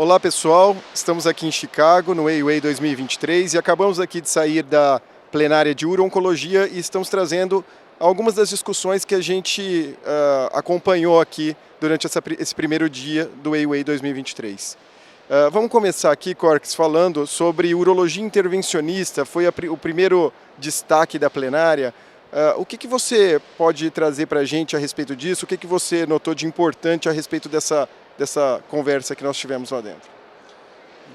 Olá pessoal, estamos aqui em Chicago no AUA 2023 e acabamos aqui de sair da plenária de uro-oncologia e estamos trazendo algumas das discussões que a gente acompanhou aqui durante esse primeiro dia do AUA 2023. Vamos começar aqui, Corks, falando sobre urologia intervencionista, foi o primeiro destaque da plenária. O que você pode trazer para a gente a respeito disso? O que você notou de importante a respeito dessa conversa que nós tivemos lá dentro?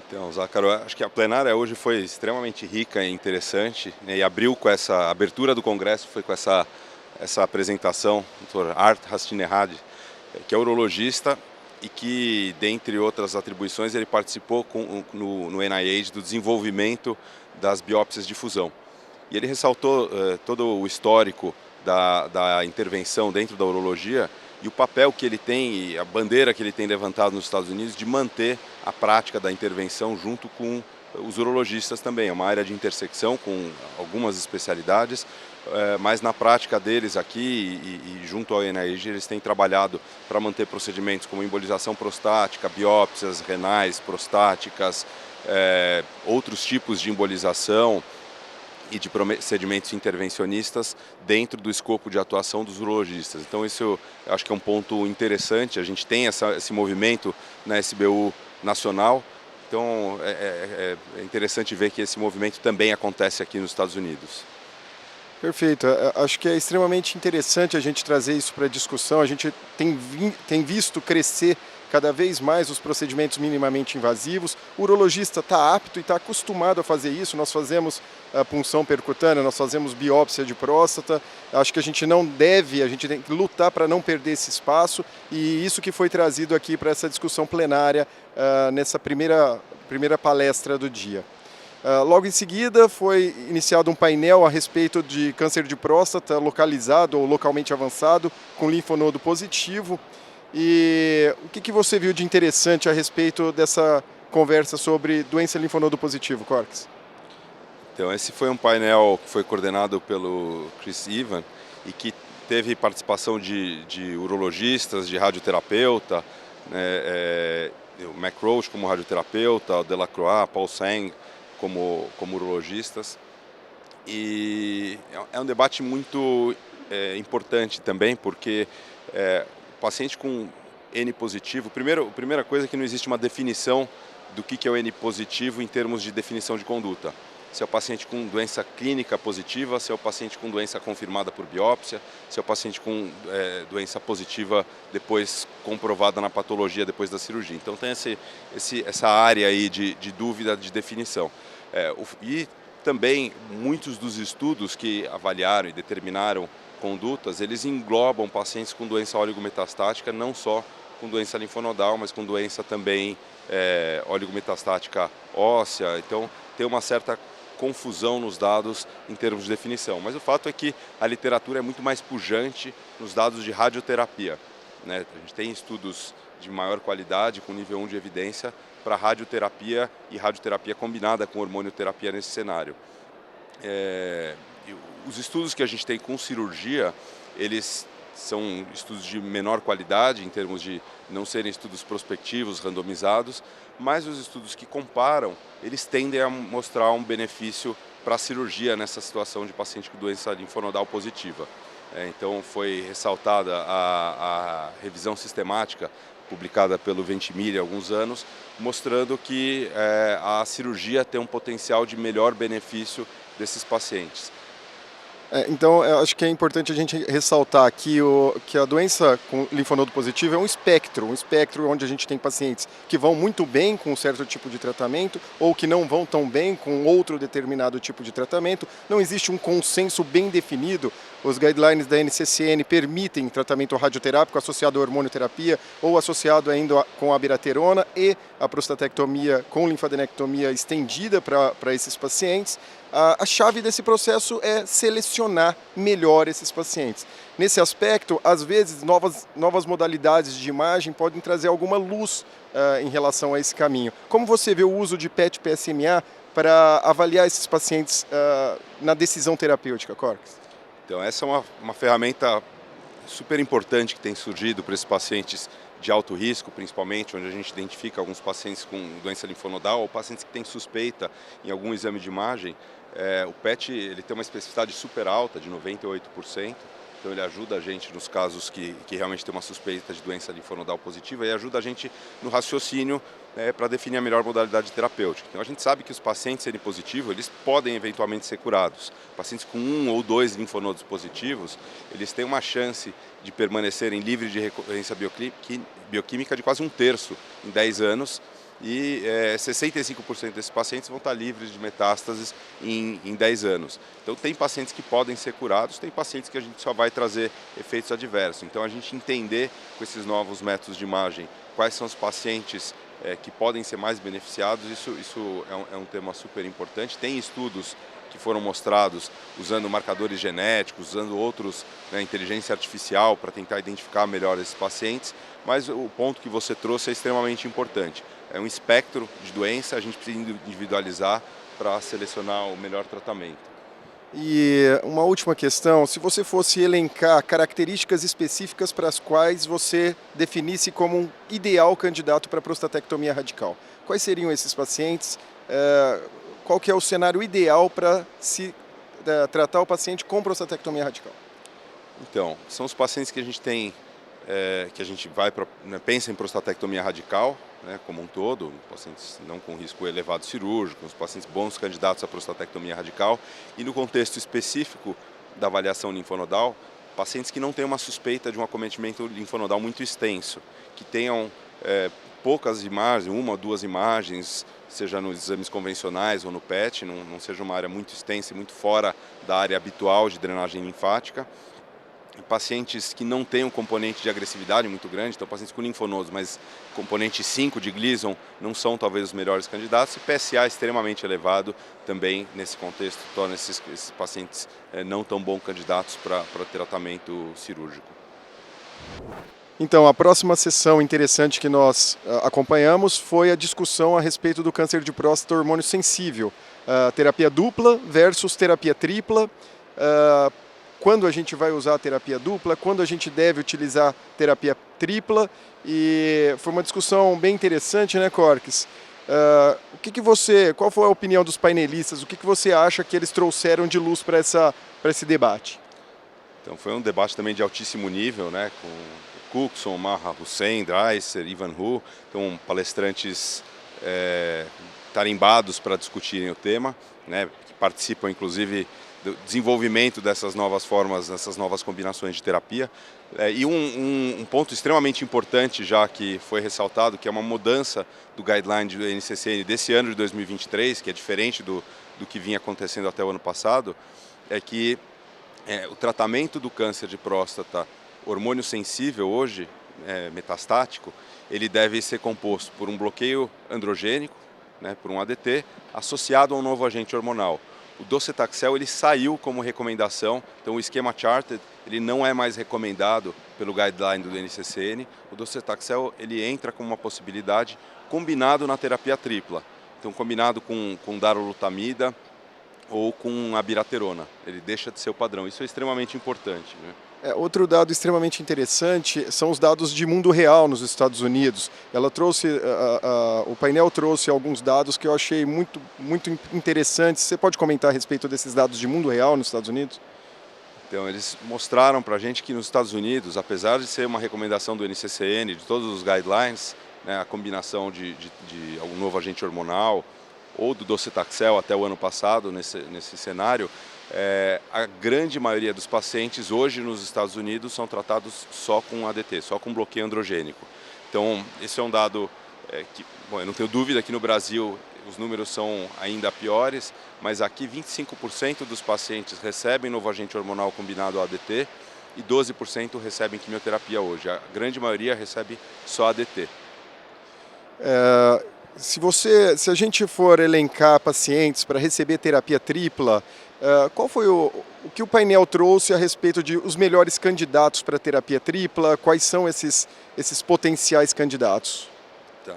Então, Zácaro, acho que a plenária hoje foi extremamente rica e interessante, né, e abriu com essa abertura do Congresso, foi com essa apresentação do Dr. Art Hastinehad, que é urologista e que, dentre outras atribuições, ele participou no NIH do desenvolvimento das biópsias de fusão. E ele ressaltou todo o histórico da intervenção dentro da urologia e o papel que ele tem e a bandeira que ele tem levantado nos Estados Unidos de manter a prática da intervenção junto com os urologistas também. É uma área de intersecção com algumas especialidades, mas na prática deles aqui e junto ao NIH eles têm trabalhado para manter procedimentos como embolização prostática, biópsias renais, prostáticas, outros tipos de embolização e de procedimentos intervencionistas dentro do escopo de atuação dos urologistas. Então isso eu acho que é um ponto interessante, a gente tem esse movimento na SBU nacional, então é interessante ver que esse movimento também acontece aqui nos Estados Unidos. Perfeito, acho que é extremamente interessante a gente trazer isso para a discussão, a gente tem visto crescer cada vez mais os procedimentos minimamente invasivos, o urologista está apto e está acostumado a fazer isso, nós fazemos a punção percutânea, nós fazemos biópsia de próstata, acho que a gente tem que lutar para não perder esse espaço e isso que foi trazido aqui para essa discussão plenária nessa primeira palestra do dia. Logo em seguida foi iniciado um painel a respeito de câncer de próstata localizado ou localmente avançado com linfonodo positivo. E o que você viu de interessante a respeito dessa conversa sobre doença linfonodo positivo, Corks? Então, esse foi um painel que foi coordenado pelo Chris Ivan e que teve participação de urologistas, de radioterapeuta, né, o Mac Roach como radioterapeuta, o Delacroix, Paul Seng como urologistas. E é um debate muito importante também, porque o paciente com N positivo, a primeira coisa é que não existe uma definição do que é o N positivo em termos de definição de conduta. Se é o paciente com doença clínica positiva, se é o paciente com doença confirmada por biópsia, se é o paciente com doença positiva depois comprovada na patologia depois da cirurgia. Então tem essa área aí de dúvida de definição. E também muitos dos estudos que avaliaram e determinaram condutas, eles englobam pacientes com doença oligometastática, não só com doença linfonodal, mas com doença também oligometastática óssea. Então tem uma certa confusão nos dados em termos de definição. Mas o fato é que a literatura é muito mais pujante nos dados de radioterapia, né? A gente tem estudos de maior qualidade, com nível 1 de evidência, para radioterapia e radioterapia combinada com hormonioterapia nesse cenário. Os estudos que a gente tem com cirurgia, eles são estudos de menor qualidade, em termos de não serem estudos prospectivos, randomizados, mas os estudos que comparam, eles tendem a mostrar um benefício para a cirurgia nessa situação de paciente com doença linfonodal positiva. Então foi ressaltada a revisão sistemática publicada pelo Ventimiglia há alguns anos, mostrando que a cirurgia tem um potencial de melhor benefício desses pacientes. Então, eu acho que é importante a gente ressaltar aqui que a doença com linfonodo positivo é um espectro onde a gente tem pacientes que vão muito bem com um certo tipo de tratamento ou que não vão tão bem com outro determinado tipo de tratamento. Não existe um consenso bem definido. Os guidelines da NCCN permitem tratamento radioterápico associado à hormonioterapia ou associado ainda com a abiraterona e a prostatectomia com linfadenectomia estendida para esses pacientes. A chave desse processo é selecionar melhor esses pacientes. Nesse aspecto, às vezes, novas modalidades de imagem podem trazer alguma luz em relação a esse caminho. Como você vê o uso de PET-PSMA para avaliar esses pacientes na decisão terapêutica, Corks? Então, essa é uma ferramenta super importante que tem surgido para esses pacientes de alto risco, principalmente, onde a gente identifica alguns pacientes com doença linfonodal ou pacientes que têm suspeita em algum exame de imagem. O PET ele tem uma especificidade super alta, de 98%, então ele ajuda a gente nos casos que realmente tem uma suspeita de doença linfonodal positiva e ajuda a gente no raciocínio para definir a melhor modalidade terapêutica. Então a gente sabe que os pacientes serem positivos, eles podem eventualmente ser curados. Pacientes com 1 ou 2 linfonodos positivos, eles têm uma chance de permanecerem livres de recorrência bioquímica de quase 1/3 em 10 anos, e 65% desses pacientes vão estar livres de metástases em 10 anos. Então tem pacientes que podem ser curados, tem pacientes que a gente só vai trazer efeitos adversos. Então a gente entender com esses novos métodos de imagem quais são os pacientes que podem ser mais beneficiados, isso é um tema super importante. Tem estudos que foram mostrados usando marcadores genéticos, usando outros, inteligência artificial para tentar identificar melhor esses pacientes, mas o ponto que você trouxe é extremamente importante. É um espectro de doença, a gente precisa individualizar para selecionar o melhor tratamento. E uma última questão, se você fosse elencar características específicas para as quais você definisse como um ideal candidato para prostatectomia radical, quais seriam esses pacientes? Qual que é o cenário ideal para se tratar o paciente com prostatectomia radical? Então, são os pacientes que a gente tem, que a gente vai pensa em prostatectomia radical, como um todo, pacientes não com risco elevado cirúrgico, os pacientes bons candidatos à prostatectomia radical, e no contexto específico da avaliação linfonodal, pacientes que não têm uma suspeita de um acometimento linfonodal muito extenso, que tenham poucas imagens, 1 ou 2 imagens, seja nos exames convencionais ou no PET, não seja uma área muito extensa e muito fora da área habitual de drenagem linfática. Pacientes que não têm um componente de agressividade muito grande, então pacientes com linfonodos, mas componente 5 de Gleason não são talvez os melhores candidatos, e PSA extremamente elevado também nesse contexto torna esses pacientes não tão bons candidatos para tratamento cirúrgico. Então, a próxima sessão interessante que nós acompanhamos foi a discussão a respeito do câncer de próstata hormônio sensível, terapia dupla versus terapia tripla. Quando a gente vai usar a terapia dupla, quando a gente deve utilizar terapia tripla, e foi uma discussão bem interessante, né, Corques? Qual foi a opinião dos painelistas? O que você acha que eles trouxeram de luz para esse debate? Então foi um debate também de altíssimo nível, né, com Cookson, Maha Hussein, Dreiser, Ivan Hu, então palestrantes tarimbados para discutirem o tema, que participam inclusive do desenvolvimento dessas novas formas, dessas novas combinações de terapia. E um ponto extremamente importante já que foi ressaltado, que é uma mudança do guideline do NCCN desse ano de 2023, que é diferente do que vinha acontecendo até o ano passado, é que o tratamento do câncer de próstata hormônio sensível hoje, metastático, ele deve ser composto por um bloqueio androgênico, por um ADT, associado a um novo agente hormonal. O docetaxel ele saiu como recomendação, então o esquema Charted ele não é mais recomendado pelo guideline do NCCN. O docetaxel ele entra como uma possibilidade combinado na terapia tripla, então combinado com darolutamida ou com abiraterona, ele deixa de ser o padrão. Isso é extremamente importante, Outro dado extremamente interessante são os dados de mundo real nos Estados Unidos. O painel trouxe alguns dados que eu achei muito interessantes. Você pode comentar a respeito desses dados de mundo real nos Estados Unidos? Então, eles mostraram para a gente que nos Estados Unidos, apesar de ser uma recomendação do NCCN, de todos os guidelines, a combinação de algum novo agente hormonal ou do docetaxel até o ano passado, nesse cenário, a grande maioria dos pacientes hoje nos Estados Unidos são tratados só com ADT, só com bloqueio androgênico. Então, esse é um dado que, eu não tenho dúvida que no Brasil os números são ainda piores, mas aqui 25% dos pacientes recebem novo agente hormonal combinado ADT e 12% recebem quimioterapia hoje. A grande maioria recebe só ADT. Se a gente for elencar pacientes para receber terapia tripla, qual foi o que o painel trouxe a respeito de os melhores candidatos para terapia tripla? Quais são esses potenciais candidatos? Tá.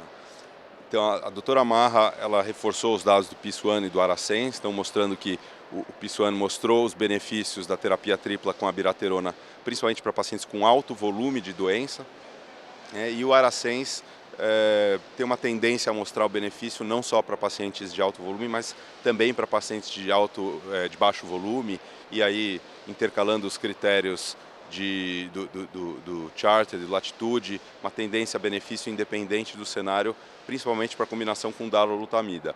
Então, a doutora Maha, ela reforçou os dados do PIS-1 e do Arasens, estão mostrando que o PIS-1 mostrou os benefícios da terapia tripla com abiraterona, principalmente para pacientes com alto volume de doença. né? E o Arasens tem uma tendência a mostrar o benefício não só para pacientes de alto volume, mas também para pacientes de baixo volume, e aí intercalando os critérios do Charted, do Latitude, uma tendência a benefício independente do cenário, principalmente para combinação com darolutamida.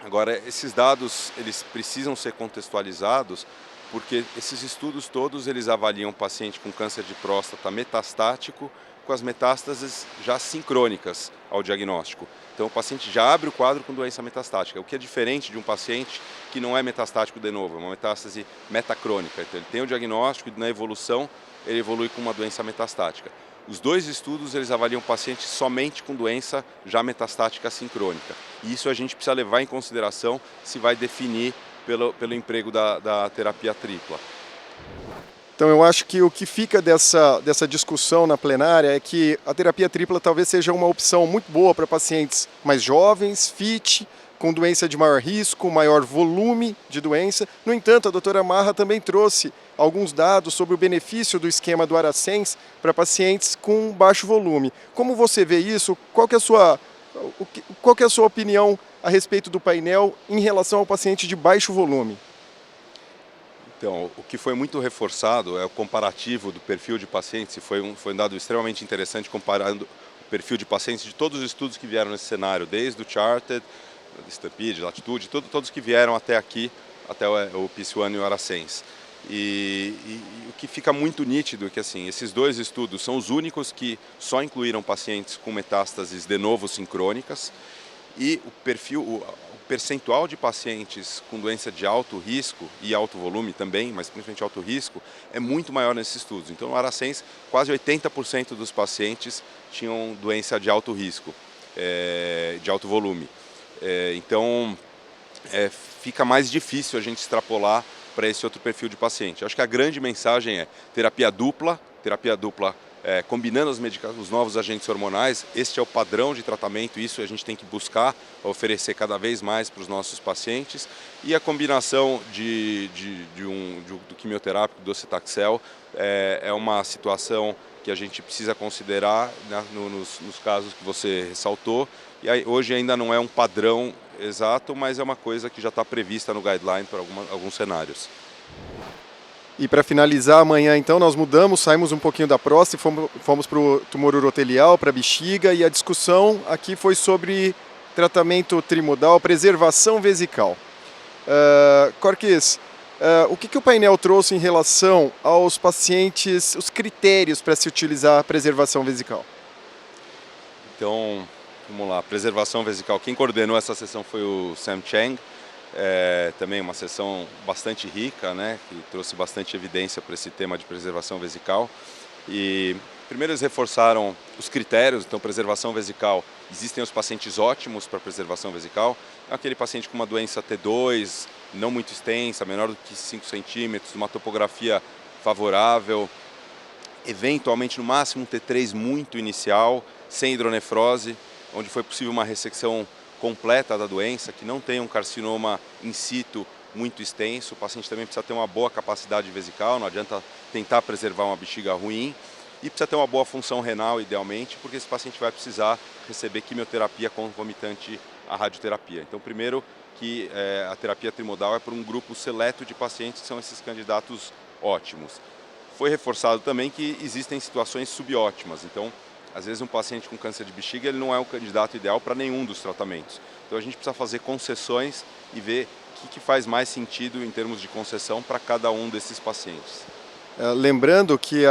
Agora, esses dados eles precisam ser contextualizados, porque esses estudos todos eles avaliam o paciente com câncer de próstata metastático com as metástases já sincrônicas ao diagnóstico. Então o paciente já abre o quadro com doença metastática, o que é diferente de um paciente que não é metastático de novo, é uma metástase metacrônica. Então ele tem o diagnóstico e na evolução ele evolui com uma doença metastática. Os dois estudos eles avaliam pacientes somente com doença já metastática sincrônica. E isso a gente precisa levar em consideração se vai definir pelo emprego da terapia tripla. Então eu acho que o que fica dessa discussão na plenária é que a terapia tripla talvez seja uma opção muito boa para pacientes mais jovens, fit, com doença de maior risco, maior volume de doença. No entanto, a doutora Marra também trouxe alguns dados sobre o benefício do esquema do Arasens para pacientes com baixo volume. Como você vê isso? Qual que é a sua opinião a respeito do painel em relação ao paciente de baixo volume? Então, o que foi muito reforçado é o comparativo do perfil de pacientes, e foi um dado extremamente interessante comparando o perfil de pacientes de todos os estudos que vieram nesse cenário, desde o Charted, Stampede, Latitude, todos que vieram até aqui, até o PIS-1 e o Arasens. E o que fica muito nítido é que assim, esses dois estudos são os únicos que só incluíram pacientes com metástases de novo sincrônicas, e o percentual de pacientes com doença de alto risco e alto volume também, mas principalmente alto risco, é muito maior nesses estudos. Então, no Arasens, quase 80% dos pacientes tinham doença de alto risco, de alto volume. Então, fica mais difícil a gente extrapolar para esse outro perfil de paciente. Acho que a grande mensagem é terapia dupla combinando os novos agentes hormonais. Este é o padrão de tratamento, isso a gente tem que buscar oferecer cada vez mais para os nossos pacientes. E a combinação do quimioterápico, do docetaxel, é uma situação que a gente precisa considerar, né, nos casos que você ressaltou. E aí, hoje ainda não é um padrão exato, mas é uma coisa que já está prevista no guideline para alguns cenários. E para finalizar, amanhã então nós saímos um pouquinho da próstata e fomos para o tumor urotelial, para a bexiga, e a discussão aqui foi sobre tratamento trimodal, preservação vesical. Corques, o que o painel trouxe em relação aos pacientes, os critérios para se utilizar a preservação vesical? Então, vamos lá, preservação vesical. Quem coordenou essa sessão foi o Sam Chang. Também uma sessão bastante rica, né, que trouxe bastante evidência para esse tema de preservação vesical. E primeiro eles reforçaram os critérios. Então, preservação vesical, existem os pacientes ótimos para preservação vesical, é aquele paciente com uma doença T2, não muito extensa, menor do que 5 centímetros, uma topografia favorável, eventualmente no máximo um T3 muito inicial, sem hidronefrose, onde foi possível uma ressecção completa da doença, que não tem um carcinoma in situ muito extenso. O paciente também precisa ter uma boa capacidade vesical, não adianta tentar preservar uma bexiga ruim, e precisa ter uma boa função renal, idealmente, porque esse paciente vai precisar receber quimioterapia concomitante à radioterapia. Então, primeiro, que a terapia trimodal é para um grupo seleto de pacientes que são esses candidatos ótimos. Foi reforçado também que existem situações subótimas. Então, às vezes um paciente com câncer de bexiga ele não é o candidato ideal para nenhum dos tratamentos. Então a gente precisa fazer concessões e ver o que faz mais sentido em termos de concessão para cada um desses pacientes. Lembrando que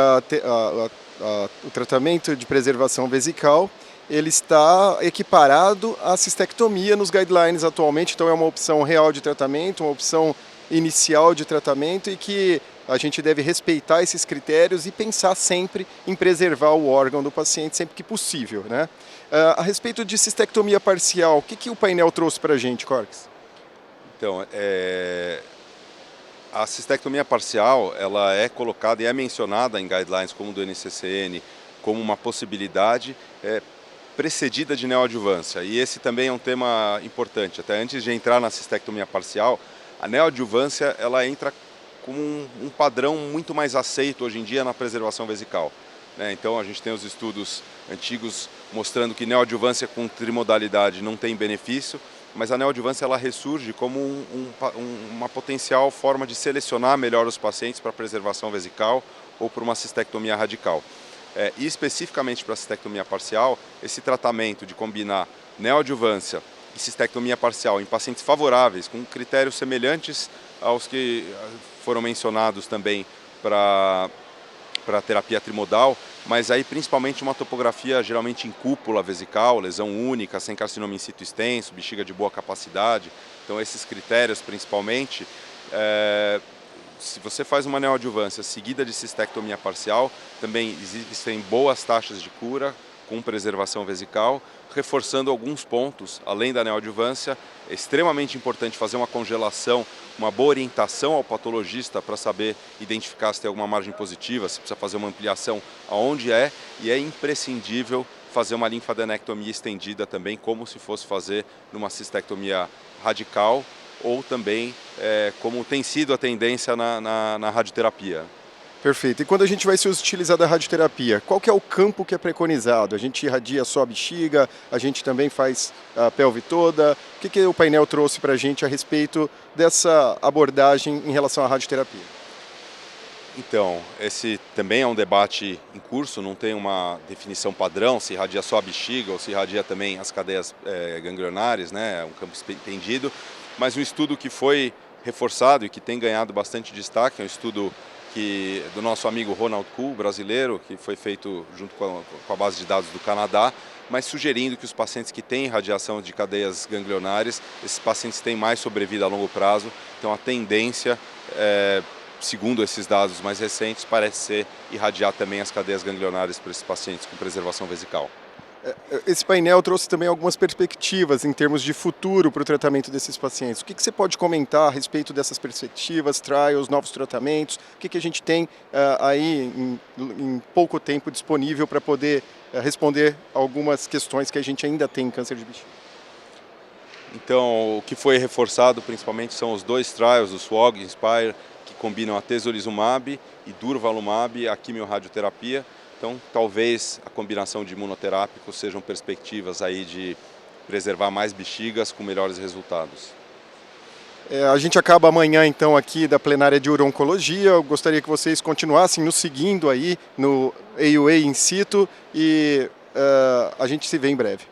o tratamento de preservação vesical ele está equiparado à cistectomia nos guidelines atualmente, então é uma opção real de tratamento, uma opção inicial de tratamento, e que a gente deve respeitar esses critérios e pensar sempre em preservar o órgão do paciente sempre que possível, né? A respeito de cistectomia parcial, o que o painel trouxe para a gente, Corques? Então, a cistectomia parcial ela é colocada e é mencionada em guidelines como do NCCN como uma possibilidade precedida de neoadjuvância. E esse também é um tema importante. Até antes de entrar na cistectomia parcial, a neoadjuvância ela entra como um padrão muito mais aceito hoje em dia na preservação vesical. né? Então a gente tem os estudos antigos mostrando que neoadjuvância com trimodalidade não tem benefício, mas a neoadjuvância ela ressurge como uma potencial forma de selecionar melhor os pacientes para preservação vesical ou para uma cistectomia radical. E especificamente para a cistectomia parcial, esse tratamento de combinar neoadjuvância e cistectomia parcial em pacientes favoráveis, com critérios semelhantes aos que foram mencionados também para a terapia trimodal, mas aí principalmente uma topografia geralmente em cúpula vesical, lesão única, sem carcinoma in situ extenso, bexiga de boa capacidade. Então esses critérios principalmente, se você faz uma neoadjuvância seguida de cistectomia parcial, também existem boas taxas de cura com preservação vesical, reforçando alguns pontos, além da neoadjuvância. É extremamente importante fazer uma congelação, uma boa orientação ao patologista para saber identificar se tem alguma margem positiva, se precisa fazer uma ampliação aonde e é imprescindível fazer uma linfadenectomia estendida também, como se fosse fazer numa cistectomia radical, ou também como tem sido a tendência na radioterapia. Perfeito. E quando a gente vai se utilizar da radioterapia, qual que é o campo que é preconizado? A gente irradia só a bexiga, a gente também faz a pelve toda. O que o painel trouxe para a gente a respeito dessa abordagem em relação à radioterapia? Então, esse também é um debate em curso, não tem uma definição padrão, se irradia só a bexiga ou se irradia também as cadeias ganglionares, né? É um campo estendido, mas um estudo que foi reforçado e que tem ganhado bastante destaque, é um estudo do nosso amigo Ronald Kuhl, brasileiro, que foi feito junto com a base de dados do Canadá, mas sugerindo que os pacientes que têm irradiação de cadeias ganglionares, esses pacientes têm mais sobrevida a longo prazo, então a tendência, segundo esses dados mais recentes, parece ser irradiar também as cadeias ganglionares para esses pacientes com preservação vesical. Esse painel trouxe também algumas perspectivas em termos de futuro para o tratamento desses pacientes. O que você pode comentar a respeito dessas perspectivas, trials, novos tratamentos? O que a gente tem aí em pouco tempo disponível para poder responder algumas questões que a gente ainda tem em câncer de bexiga? Então, o que foi reforçado principalmente são os dois trials, o SWOG e o INSPIRE, que combinam a atezolizumab e durvalumab, a quimiorradioterapia. Então, talvez a combinação de imunoterápicos sejam perspectivas aí de preservar mais bexigas com melhores resultados. A gente acaba amanhã, então, aqui da plenária de urologia. Eu gostaria que vocês continuassem nos seguindo aí no AUA In Situ e a gente se vê em breve.